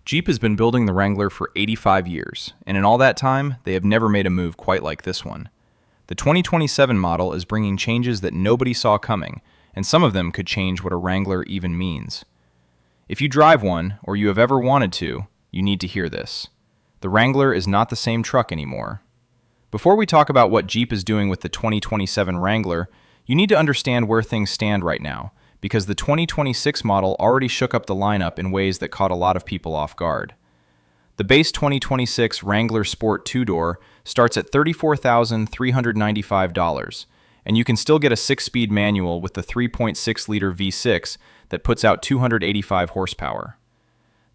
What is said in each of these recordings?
Jeep has been building the Wrangler for 85 years, and in all that time, they have never made a move quite like this one. The 2027 model is bringing changes that nobody saw coming, and some of them could change what a Wrangler even means. If you drive one, or you have ever wanted to, you need to hear this. The Wrangler is not the same truck anymore. Before we talk about what Jeep is doing with the 2027 Wrangler, you need to understand where things stand right now, because the 2026 model already shook up the lineup in ways that caught a lot of people off guard. The base 2026 Wrangler Sport 2-door starts at $34,395, and you can still get a 6-speed manual with the 3.6-liter V6 that puts out 285 horsepower.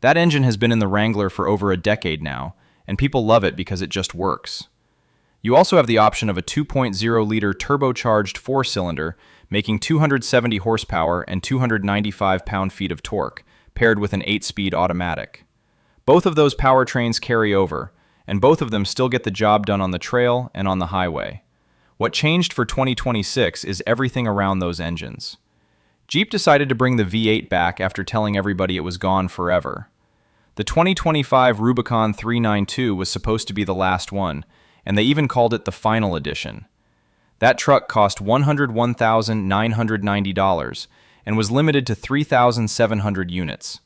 That engine has been in the Wrangler for over a decade now, and people love it because it just works. You also have the option of a 2.0-liter turbocharged 4-cylinder, making 270 horsepower and 295 pound-feet of torque, paired with an 8-speed automatic. Both of those powertrains carry over, and both of them still get the job done on the trail and on the highway. What changed for 2026 is everything around those engines. Jeep decided to bring the V8 back after telling everybody it was gone forever. The 2025 Rubicon 392 was supposed to be the last one, and they even called it the final edition. That truck cost $101,990 and was limited to 3,700 units.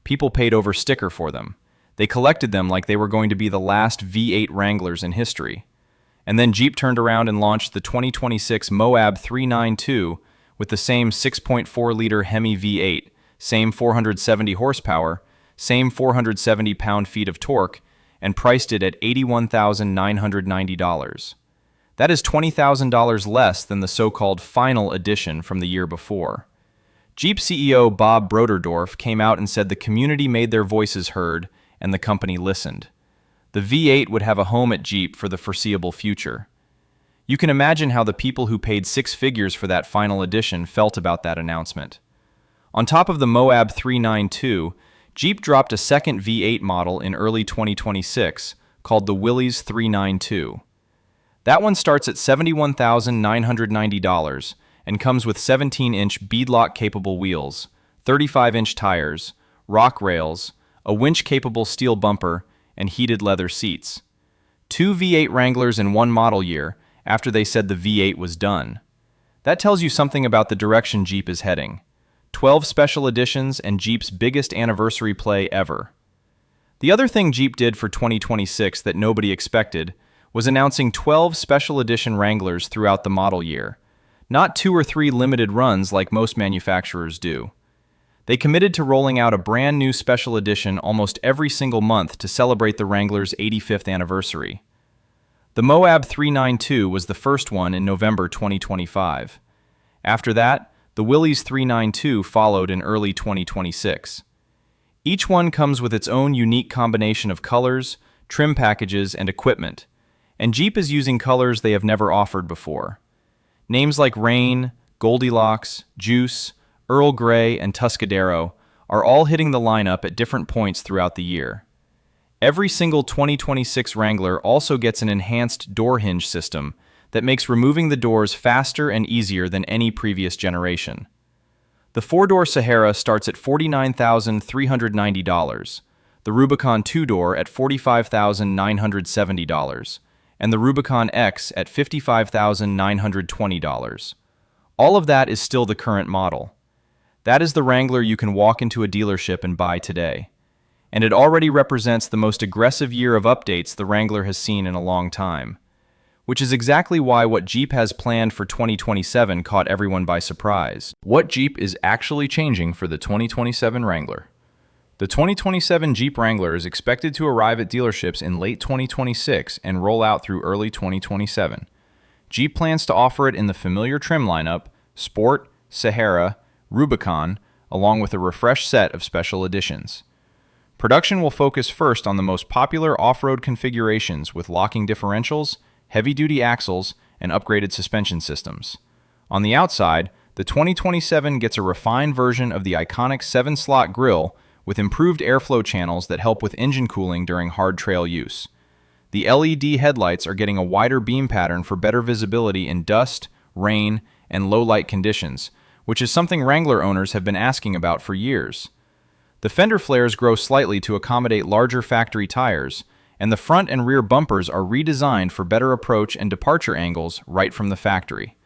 People paid over sticker for them. They collected them like they were going to be the last V8 Wranglers in history. And then Jeep turned around and launched the 2026 Moab 392 with the same 6.4-liter Hemi V8, same 470 horsepower, same 470 pound-feet of torque, and priced it at $81,990. That is $20,000 less than the so-called final edition from the year before. Jeep CEO Bob Broderdorf came out and said the community made their voices heard and the company listened. The V8 would have a home at Jeep for the foreseeable future. You can imagine how the people who paid 6 figures for that final edition felt about that announcement. On top of the Moab 392, Jeep dropped a second V8 model in early 2026 called the Willys 392. That one starts at $71,990 and comes with 17-inch beadlock-capable wheels, 35-inch tires, rock rails, a winch-capable steel bumper, and heated leather seats. 2 V8 Wranglers in one model year after they said the V8 was done. That tells you something about the direction Jeep is heading. 12 special editions and Jeep's biggest anniversary play ever. The other thing Jeep did for 2026 that nobody expected was announcing 12 special edition Wranglers throughout the model year, not 2 or 3 limited runs like most manufacturers do. They committed to rolling out a brand new special edition almost every single month to celebrate the Wrangler's 85th anniversary. The Moab 392 was the first one in November 2025. After that, the Willys 392 followed in early 2026. Each one comes with its own unique combination of colors, trim packages, and equipment, and Jeep is using colors they have never offered before. Names like Rain, Goldilocks, Juice, Earl Grey, and Tuscadero are all hitting the lineup at different points throughout the year. Every single 2026 Wrangler also gets an enhanced door hinge system that makes removing the doors faster and easier than any previous generation. The 4-door Sahara starts at $49,390, the Rubicon 2-door at $45,970, and the Rubicon X at $55,920. All of that is still the current model. That is the Wrangler you can walk into a dealership and buy today. And it already represents the most aggressive year of updates the Wrangler has seen in a long time. Which is exactly why what Jeep has planned for 2027 caught everyone by surprise. What Jeep is actually changing for the 2027 Wrangler? The 2027 Jeep Wrangler is expected to arrive at dealerships in late 2026 and roll out through early 2027. Jeep plans to offer it in the familiar trim lineup, Sport, Sahara, Rubicon, along with a refreshed set of special editions. Production will focus first on the most popular off-road configurations with locking differentials, heavy-duty axles, and upgraded suspension systems. On the outside, the 2027 gets a refined version of the iconic 7-slot grille with improved airflow channels that help with engine cooling during hard trail use. The LED headlights are getting a wider beam pattern for better visibility in dust, rain, and low-light conditions, which is something Wrangler owners have been asking about for years. The fender flares grow slightly to accommodate larger factory tires, and the front and rear bumpers are redesigned for better approach and departure angles right from the factory.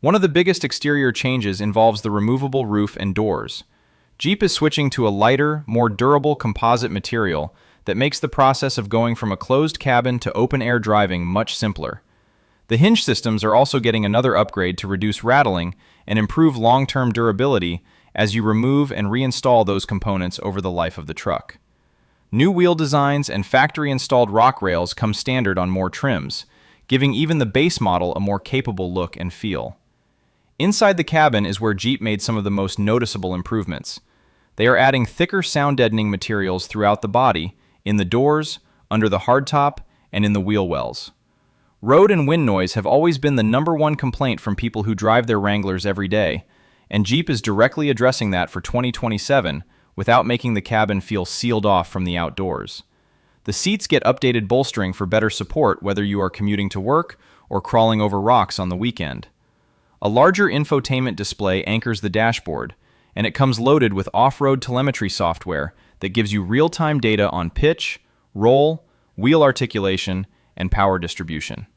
One of the biggest exterior changes involves the removable roof and doors. Jeep is switching to a lighter, more durable composite material that makes the process of going from a closed cabin to open-air driving much simpler. The hinge systems are also getting another upgrade to reduce rattling and improve long-term durability as you remove and reinstall those components over the life of the truck. New wheel designs and factory-installed rock rails come standard on more trims, giving even the base model a more capable look and feel. Inside the cabin is where Jeep made some of the most noticeable improvements. They are adding thicker sound-deadening materials throughout the body, in the doors, under the hardtop, and in the wheel wells. Road and wind noise have always been the #1 complaint from people who drive their Wranglers every day, and Jeep is directly addressing that for 2027 without making the cabin feel sealed off from the outdoors. The seats get updated bolstering for better support whether you are commuting to work or crawling over rocks on the weekend. A larger infotainment display anchors the dashboard, and it comes loaded with off-road telemetry software that gives you real-time data on pitch, roll, wheel articulation, and power distribution.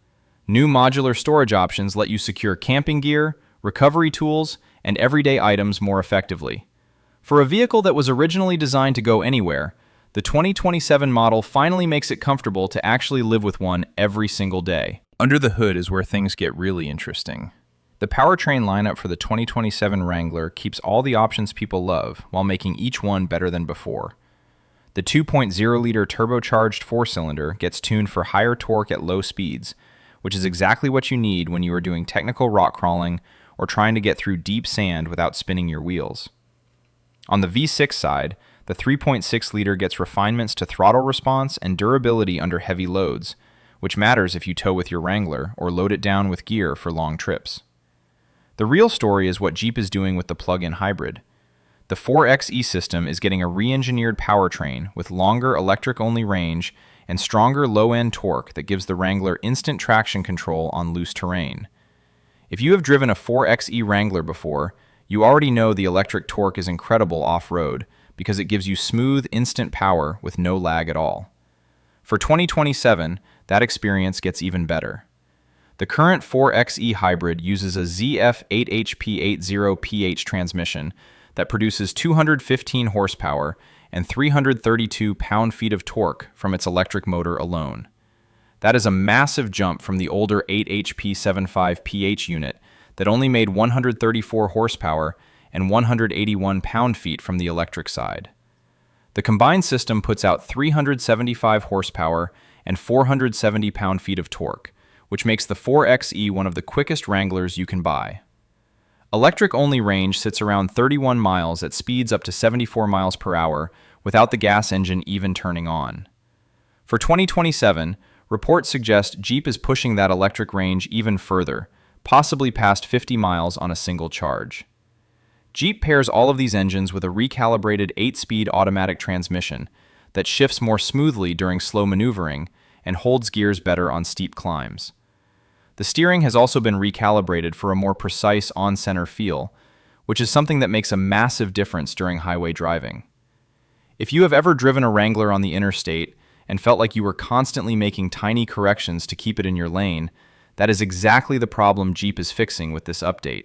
New modular storage options let you secure camping gear, recovery tools, and everyday items more effectively. For a vehicle that was originally designed to go anywhere, the 2027 model finally makes it comfortable to actually live with one every single day. Under the hood is where things get really interesting. The Powertrain lineup for the 2027 Wrangler keeps all the options people love while making each one better than before. The 2.0-liter turbocharged four-cylinder gets tuned for higher torque at low speeds, which is exactly what you need when you are doing technical rock crawling or trying to get through deep sand without spinning your wheels. On the V6 side, the 3.6-liter gets refinements to throttle response and durability under heavy loads, which matters if you tow with your Wrangler or load it down with gear for long trips. The real story is what Jeep is doing with the plug-in hybrid. The 4xe system is getting a re-engineered powertrain with longer electric-only range and stronger low-end torque that gives the Wrangler instant traction control on loose terrain. If you have driven a 4xe Wrangler before, you already know the electric torque is incredible off-road because it gives you smooth, instant power with no lag at all. For 2027, that experience gets even better. The current 4xe hybrid uses a ZF8HP80PH transmission that produces 215 horsepower and 332 pound-feet of torque from its electric motor alone. That is a massive jump from the older 8HP75PH unit that only made 134 horsepower and 181 pound-feet from the electric side. The combined system puts out 375 horsepower and 470 pound-feet of torque, which makes the 4xe one of the quickest Wranglers you can buy. Electric-only range sits around 31 miles at speeds up to 74 miles per hour without the gas engine even turning on. For 2027, reports suggest Jeep is pushing that electric range even further, possibly past 50 miles on a single charge. Jeep pairs all of these engines with a recalibrated 8-speed automatic transmission that shifts more smoothly during slow maneuvering and holds gears better on steep climbs. The steering has also been recalibrated for a more precise on-center feel, which is something that makes a massive difference during highway driving. If you have ever driven a Wrangler on the interstate and felt like you were constantly making tiny corrections to keep it in your lane, that is exactly the problem Jeep is fixing with this update.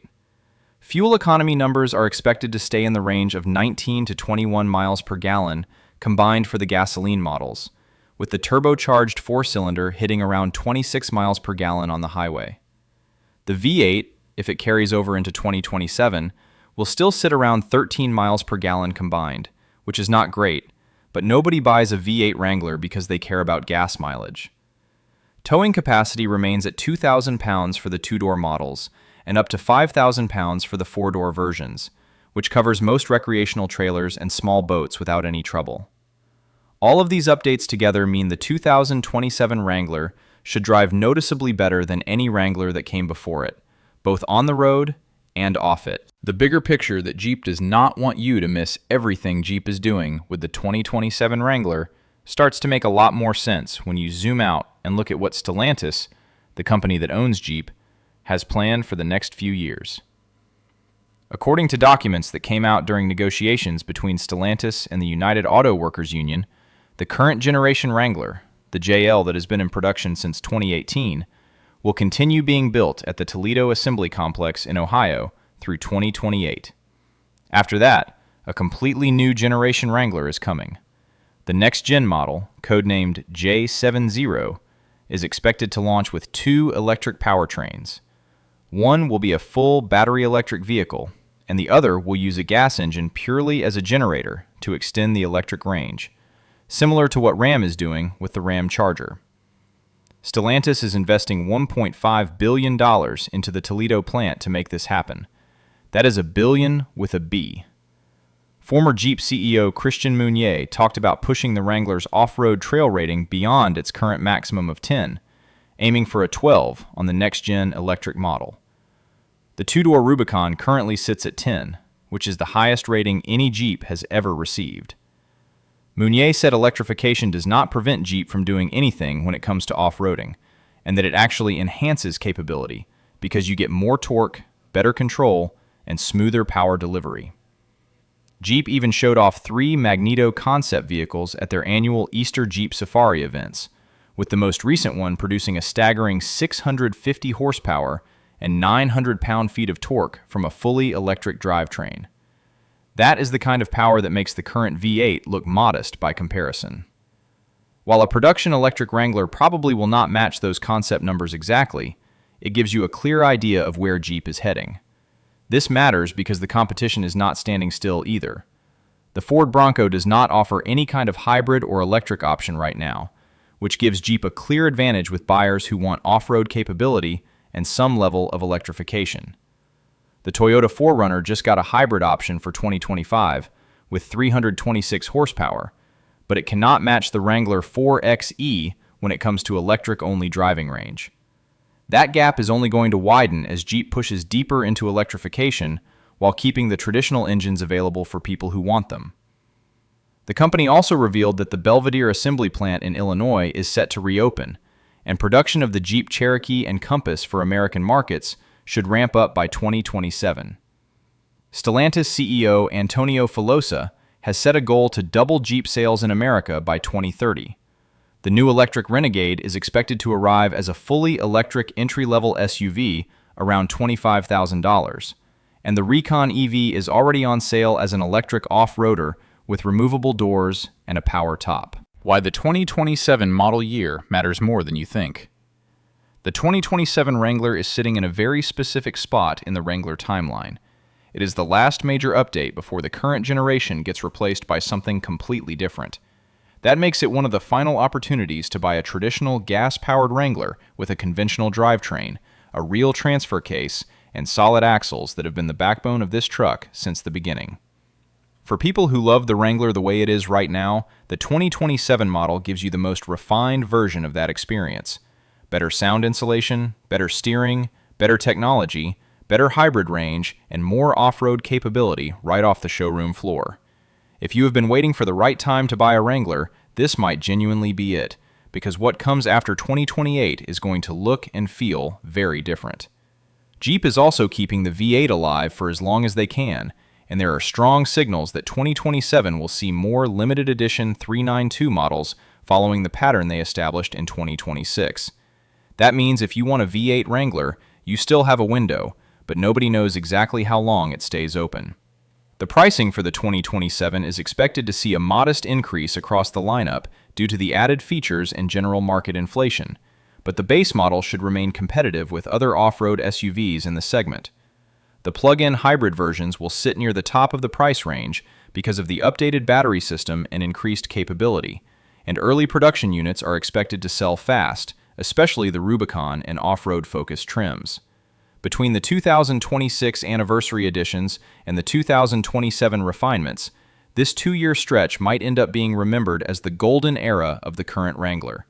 Fuel economy numbers are expected to stay in the range of 19 to 21 miles per gallon combined for the gasoline models, with the turbocharged four-cylinder hitting around 26 miles per gallon on the highway. The V8, if it carries over into 2027, will still sit around 13 miles per gallon combined, which is not great, but nobody buys a V8 Wrangler because they care about gas mileage. Towing capacity remains at 2,000 pounds for the two-door models and up to 5,000 pounds for the four-door versions, which covers most recreational trailers and small boats without any trouble. All of these updates together mean the 2027 Wrangler should drive noticeably better than any Wrangler that came before it, both on the road and off it. The bigger picture that Jeep does not want you to miss everything Jeep is doing with the 2027 Wrangler starts to make a lot more sense when you zoom out and look at what Stellantis, the company that owns Jeep, has planned for the next few years. According to documents that came out during negotiations between Stellantis and the United Auto Workers Union, the current generation Wrangler, the JL that has been in production since 2018, will continue being built at the Toledo Assembly Complex in Ohio through 2028. After that, a completely new generation Wrangler is coming. The next-gen model, codenamed J70, is expected to launch with 2 electric powertrains. One will be a full battery electric vehicle, and the other will use a gas engine purely as a generator to extend the electric range, similar to what Ram is doing with the Ram Charger. Stellantis is investing $1.5 billion into the Toledo plant to make this happen. That is a billion with a B. Former Jeep CEO Christian Meunier talked about pushing the Wrangler's off-road trail rating beyond its current maximum of 10, aiming for a 12 on the next-gen electric model. The two-door Rubicon currently sits at 10, which is the highest rating any Jeep has ever received. Meunier said electrification does not prevent Jeep from doing anything when it comes to off-roading, and that it actually enhances capability because you get more torque, better control, and smoother power delivery. Jeep even showed off 3 Magneto concept vehicles at their annual Easter Jeep Safari events, with the most recent one producing a staggering 650 horsepower and 900 pound-feet of torque from a fully electric drivetrain. That is the kind of power that makes the current V8 look modest by comparison. While a production electric Wrangler probably will not match those concept numbers exactly, it gives you a clear idea of where Jeep is heading. This matters because the competition is not standing still either. The Ford Bronco does not offer any kind of hybrid or electric option right now, which gives Jeep a clear advantage with buyers who want off-road capability and some level of electrification. The Toyota 4Runner just got a hybrid option for 2025 with 326 horsepower, but it cannot match the Wrangler 4xe when it comes to electric-only driving range. That gap is only going to widen as Jeep pushes deeper into electrification while keeping the traditional engines available for people who want them. The company also revealed that the Belvidere assembly plant in Illinois is set to reopen, and production of the Jeep Cherokee and Compass for American markets should ramp up by 2027. Stellantis CEO Antonio Filosa has set a goal to double Jeep sales in America by 2030. The new electric Renegade is expected to arrive as a fully electric entry-level SUV around $25,000, and the Recon EV is already on sale as an electric off-roader with removable doors and a power top. Why the 2027 model year matters more than you think. The 2027 Wrangler is sitting in a very specific spot in the Wrangler timeline. It is the last major update before the current generation gets replaced by something completely different. That makes it one of the final opportunities to buy a traditional gas-powered Wrangler with a conventional drivetrain, a real transfer case, and solid axles that have been the backbone of this truck since the beginning. For people who love the Wrangler the way it is right now, the 2027 model gives you the most refined version of that experience. Better sound insulation, better steering, better technology, better hybrid range, and more off-road capability right off the showroom floor. If you have been waiting for the right time to buy a Wrangler, this might genuinely be it, because what comes after 2028 is going to look and feel very different. Jeep is also keeping the V8 alive for as long as they can, and there are strong signals that 2027 will see more limited edition 392 models following the pattern they established in 2026. That means if you want a V8 Wrangler, you still have a window, but nobody knows exactly how long it stays open. The pricing for the 2027 is expected to see a modest increase across the lineup due to the added features and general market inflation, but the base model should remain competitive with other off-road SUVs in the segment. The plug-in hybrid versions will sit near the top of the price range because of the updated battery system and increased capability, and early production units are expected to sell fast, especially the Rubicon and off-road focused trims. Between the 2026 anniversary editions and the 2027 refinements, this 2-year stretch might end up being remembered as the golden era of the current Wrangler.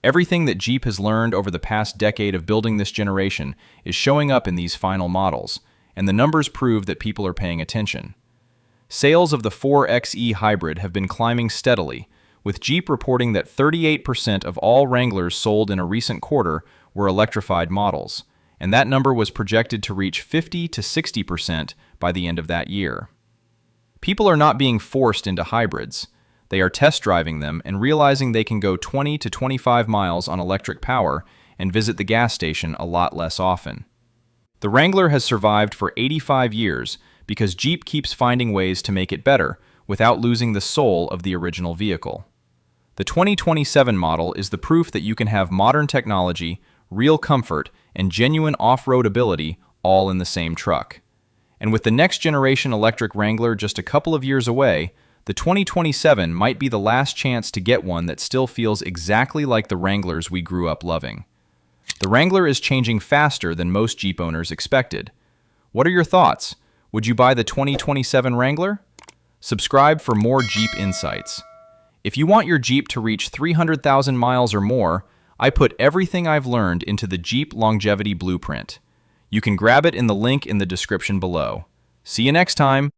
Everything that Jeep has learned over the past decade of building this generation is showing up in these final models, and the numbers prove that people are paying attention. Sales of the 4xe hybrid have been climbing steadily, with Jeep reporting that 38% of all Wranglers sold in a recent quarter were electrified models, and that number was projected to reach 50 to 60% by the end of that year. People are not being forced into hybrids. They are test driving them and realizing they can go 20 to 25 miles on electric power and visit the gas station a lot less often. The Wrangler has survived for 85 years because Jeep keeps finding ways to make it better without losing the soul of the original vehicle. The 2027 model is the proof that you can have modern technology, real comfort, and genuine off-road ability all in the same truck. And with the next generation electric Wrangler just a couple of years away, the 2027 might be the last chance to get one that still feels exactly like the Wranglers we grew up loving. The Wrangler is changing faster than most Jeep owners expected. What are your thoughts? Would you buy the 2027 Wrangler? Subscribe for more Jeep insights. If you want your Jeep to reach 300,000 miles or more, I put everything I've learned into the Jeep Longevity Blueprint. You can grab it in the link in the description below. See you next time!